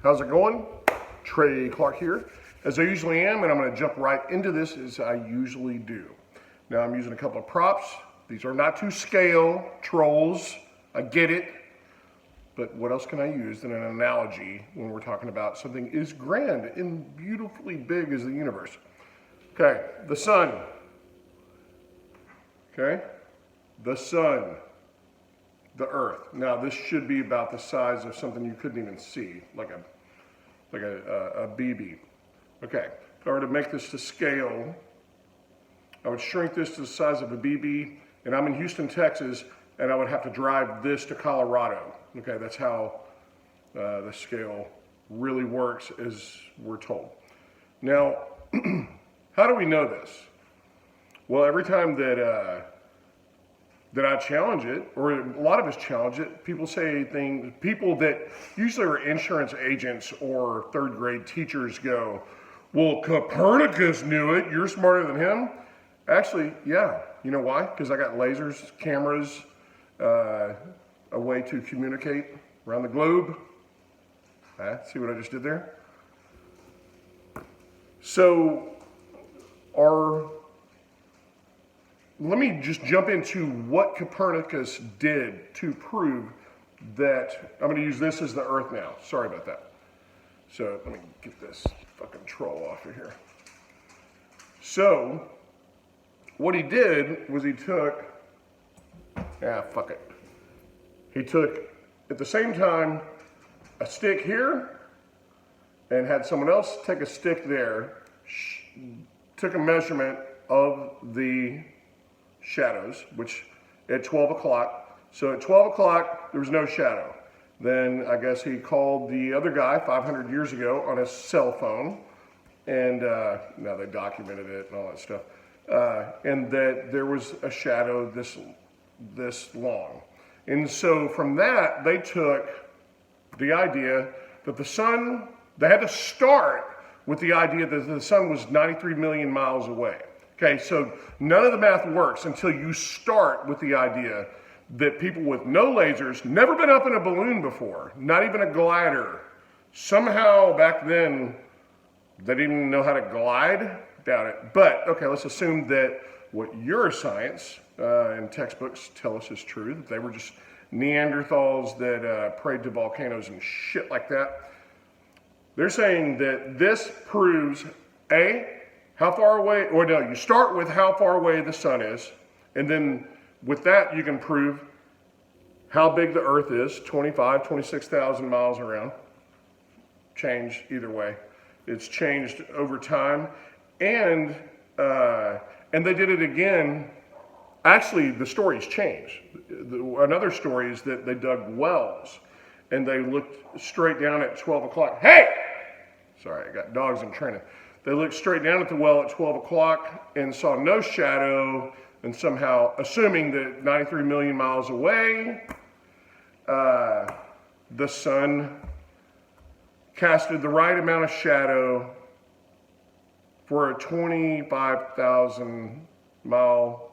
How's it going? Trey Clark here, as I usually am, and I'm going to jump right into this as I usually do. Now I'm using a couple of props. These are not to scale, trolls. I get it. But what else can I use than an analogy when we're talking about something as grand and beautifully big as the universe? Okay, the sun. Okay, the sun. The earth. Now this should be about the size of something you couldn't even see, like a BB. Okay, if I were to make this to scale, I would shrink this to the size of a BB, and I'm in Houston, Texas, and I would have to drive this to Colorado. Okay, that's how the scale really works, as we're told. Now, how do we know this? Well, every time that I challenge it, or a lot of us challenge it, people say things, people that usually are insurance agents or third grade teachers go, well, Copernicus knew it, you're smarter than him. Actually, yeah, you know why? Because I got lasers, cameras, a way to communicate around the globe. See what I just did there? So, let me just jump into what Copernicus did to prove that. I'm going to use this as the Earth now. Sorry about that. So let me get this fucking troll off of here. So what he did was he took, fuck it. He took, at the same time, a stick here and had someone else take a stick there, took a measurement of the shadows, which at 12 o'clock. So at 12 o'clock, there was no shadow. Then I guess he called the other guy 500 years ago on his cell phone, and now they documented it and all that stuff, and that there was a shadow this long. And so from that, they took the idea that the sun, they had to start with the idea that the sun was 93 million miles away. Okay, so none of the math works until you start with the idea that people with no lasers, never been up in a balloon before, not even a glider, somehow back then they didn't even know how to glide. Doubt it. But okay, let's assume that what your science and textbooks tell us is true, that they were just Neanderthals that prayed to volcanoes and shit like that. They're saying that this proves how far away, or no, you start with how far away the sun is, and then with that you can prove how big the earth is, 26,000 miles around. Changed either way. It's changed over time, and they did it again. Actually, the stories changed. Another story is that they dug wells, and they looked straight down at 12 o'clock. Hey! Sorry, I got dogs in training. They looked straight down at the well at 12 o'clock and saw no shadow, and somehow, assuming that 93 million miles away, the sun casted the right amount of shadow for a 25,000 mile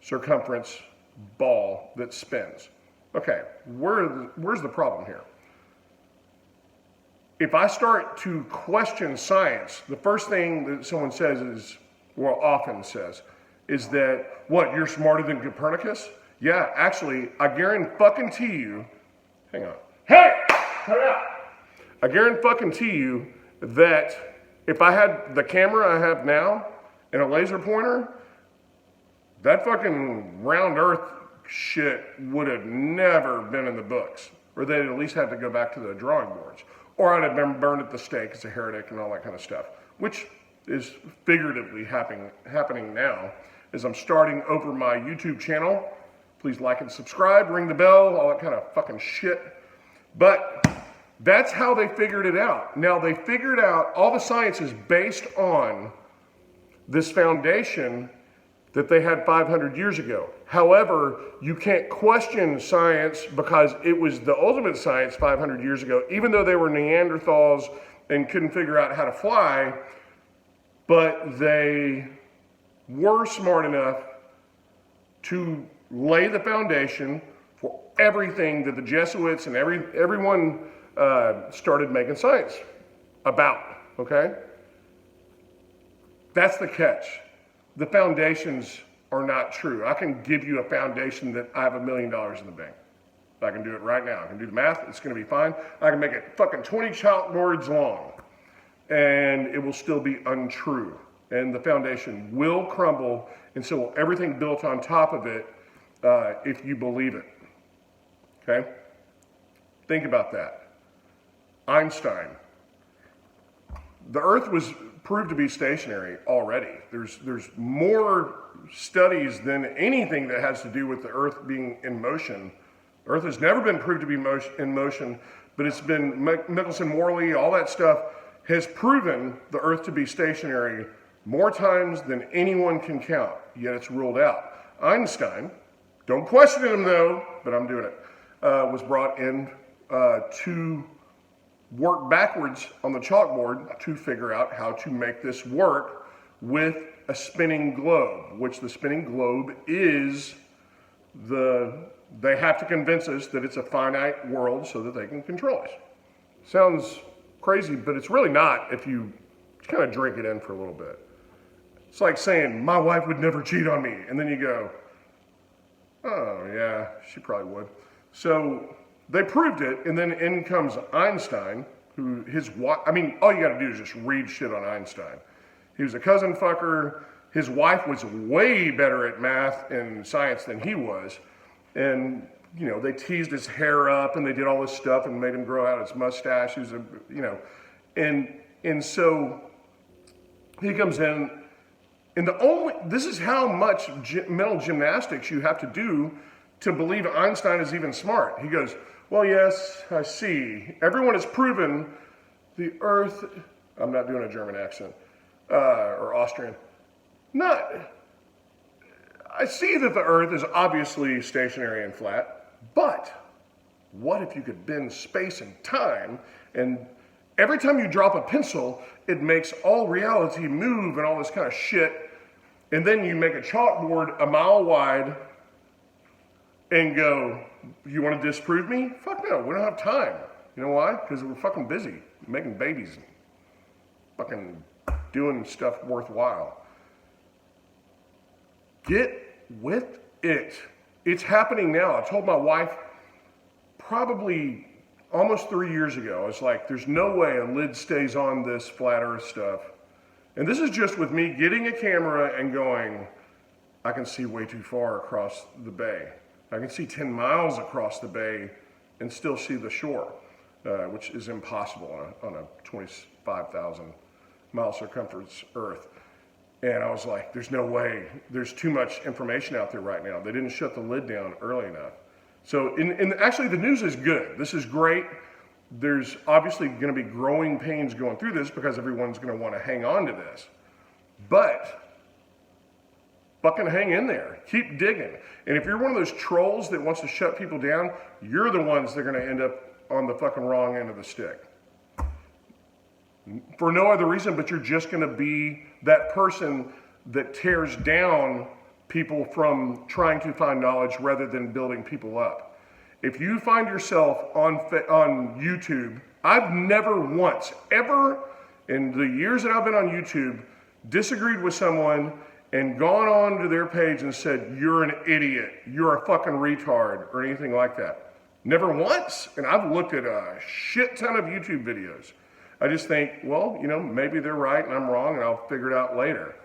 circumference ball that spins. Okay, where's the problem here? If I start to question science, the first thing that someone says is, well, often says, is that, what, you're smarter than Copernicus? Yeah, actually, I guarantee you, hang on. Hey, cut it out. I guarantee you that if I had the camera I have now and a laser pointer, that fucking round earth shit would have never been in the books, or they'd at least have to go back to the drawing boards. Or I'd have been burned at the stake as a heretic and all that kind of stuff, which is figuratively happening now as I'm starting over my YouTube channel. Please like and subscribe, ring the bell, all that kind of fucking shit. But that's how they figured it out. Now they figured out all the science is based on this foundation that they had 500 years ago. However, you can't question science because it was the ultimate science 500 years ago, even though they were Neanderthals and couldn't figure out how to fly, but they were smart enough to lay the foundation for everything that the Jesuits and everyone started making science about, okay? That's the catch. The foundations are not true. I can give you a foundation that I have $1 million in the bank. I can do it right now. I can do the math. It's going to be fine. I can make it fucking 20 chalkboards long, and it will still be untrue. And the foundation will crumble, and so will everything built on top of it if you believe it. Okay? Think about that. Einstein. The Earth was proved to be stationary already. There's more studies than anything that has to do with the Earth being in motion. The Earth has never been proved to be in motion, but it's been Michelson-Morley, all that stuff has proven the Earth to be stationary more times than anyone can count, yet it's ruled out. Einstein, don't question him though, but I'm doing it, was brought in to work backwards on the chalkboard to figure out how to make this work with a spinning globe, which the spinning globe is they have to convince us that it's a finite world so that they can control us. Sounds crazy, but it's really not if you kind of drink it in for a little bit. It's like saying, my wife would never cheat on me. And then you go, oh yeah, she probably would. So they proved it, and then in comes Einstein, who his wife, I mean, all you gotta do is just read shit on Einstein. He was a cousin fucker. His wife was way better at math and science than he was. And, you know, they teased his hair up and they did all this stuff and made him grow out his mustache. He was a, you know, and so he comes in, and this is how much mental gymnastics you have to do to believe Einstein is even smart. He goes, well, yes, I see. Everyone has proven the Earth, I'm not doing a German accent, or Austrian. I see that the Earth is obviously stationary and flat, but what if you could bend space and time, and every time you drop a pencil, it makes all reality move and all this kind of shit, and then you make a chalkboard a mile wide and go, you want to disprove me? Fuck no, we don't have time. You know why? Because we're fucking busy making babies and fucking doing stuff worthwhile. Get with it. It's happening now. I told my wife probably almost 3 years ago, I was like, there's no way a lid stays on this flat earth stuff. And this is just with me getting a camera and going, I can see way too far across the bay. I can see 10 miles across the bay and still see the shore, which is impossible on a 25,000 mile circumference earth. And I was like, there's no way. There's too much information out there right now. They didn't shut the lid down early enough. So actually the news is good. This is great. There's obviously going to be growing pains going through this because everyone's going to want to hang on to this. But fucking hang in there. Keep digging. And if you're one of those trolls that wants to shut people down, you're the ones that are going to end up on the fucking wrong end of the stick. For no other reason, but you're just going to be that person that tears down people from trying to find knowledge rather than building people up. If you find yourself on YouTube, I've never once, ever in the years that I've been on YouTube, disagreed with someone and gone on to their page and said, you're an idiot, you're a fucking retard, or anything like that. Never once. And I've looked at a shit ton of YouTube videos. I just think, well, you know, maybe they're right and I'm wrong and I'll figure it out later.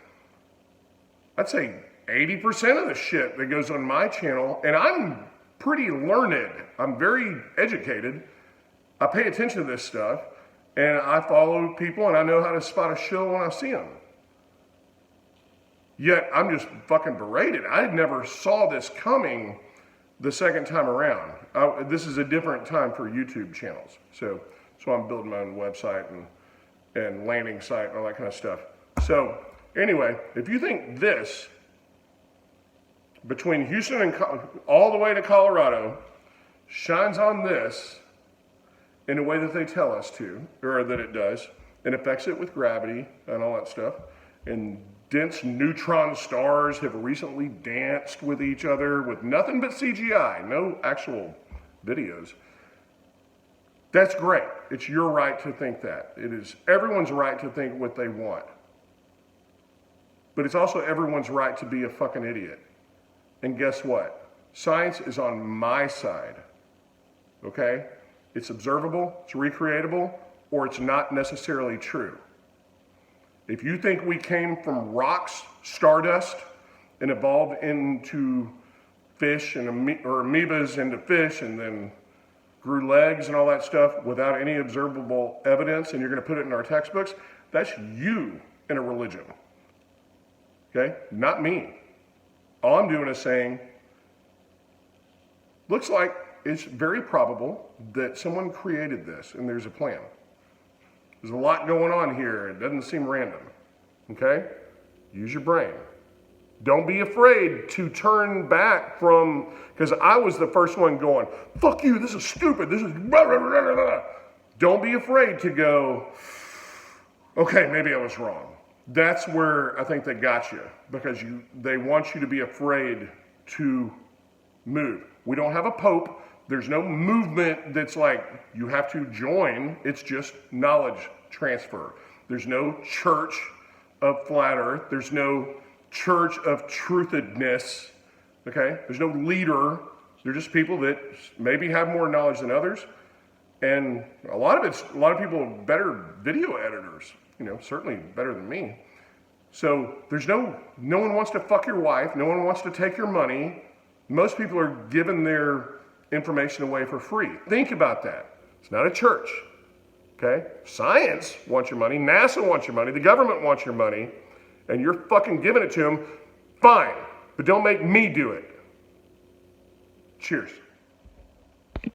I'd say 80% of the shit that goes on my channel, and I'm pretty learned, I'm very educated, I pay attention to this stuff, and I follow people and I know how to spot a shill when I see them. Yet I'm just fucking berated. I never saw this coming the second time around. This is a different time for YouTube channels. So I'm building my own website and landing site and all that kind of stuff. So anyway, if you think this, between Houston and all the way to Colorado, shines on this in a way that they tell us to, or that it does, and affects it with gravity and all that stuff, and dense neutron stars have recently danced with each other with nothing but CGI, no actual videos. That's great. It's your right to think that. It is everyone's right to think what they want. But it's also everyone's right to be a fucking idiot. And guess what? Science is on my side. Okay? It's observable, it's recreatable, or it's not necessarily true. If you think we came from rocks, stardust, and evolved into fish and or amoebas into fish and then grew legs and all that stuff without any observable evidence, and you're going to put it in our textbooks, that's you in a religion. Okay? Not me. All I'm doing is saying, looks like it's very probable that someone created this and there's a plan. There's a lot going on here. It doesn't seem random. Okay? Use your brain. Don't be afraid to turn back from, because I was the first one going, fuck you, this is stupid, this is blah, blah, blah, blah, blah. Don't be afraid to go, okay, maybe I was wrong. That's where I think they got you, because they want you to be afraid to move. We don't have a pope. There's no movement that's like you have to join. It's just knowledge transfer. There's no church of flat earth. There's no church of truthedness. Okay? There's no leader. They're just people that maybe have more knowledge than others. And a lot of people are better video editors, certainly better than me. So there's no one wants to fuck your wife. No one wants to take your money. Most people are giving their information away for free. Think about that. It's not a church. Okay? Science wants your money. NASA wants your money. The government wants your money. And you're fucking giving it to them. Fine. But don't make me do it. Cheers.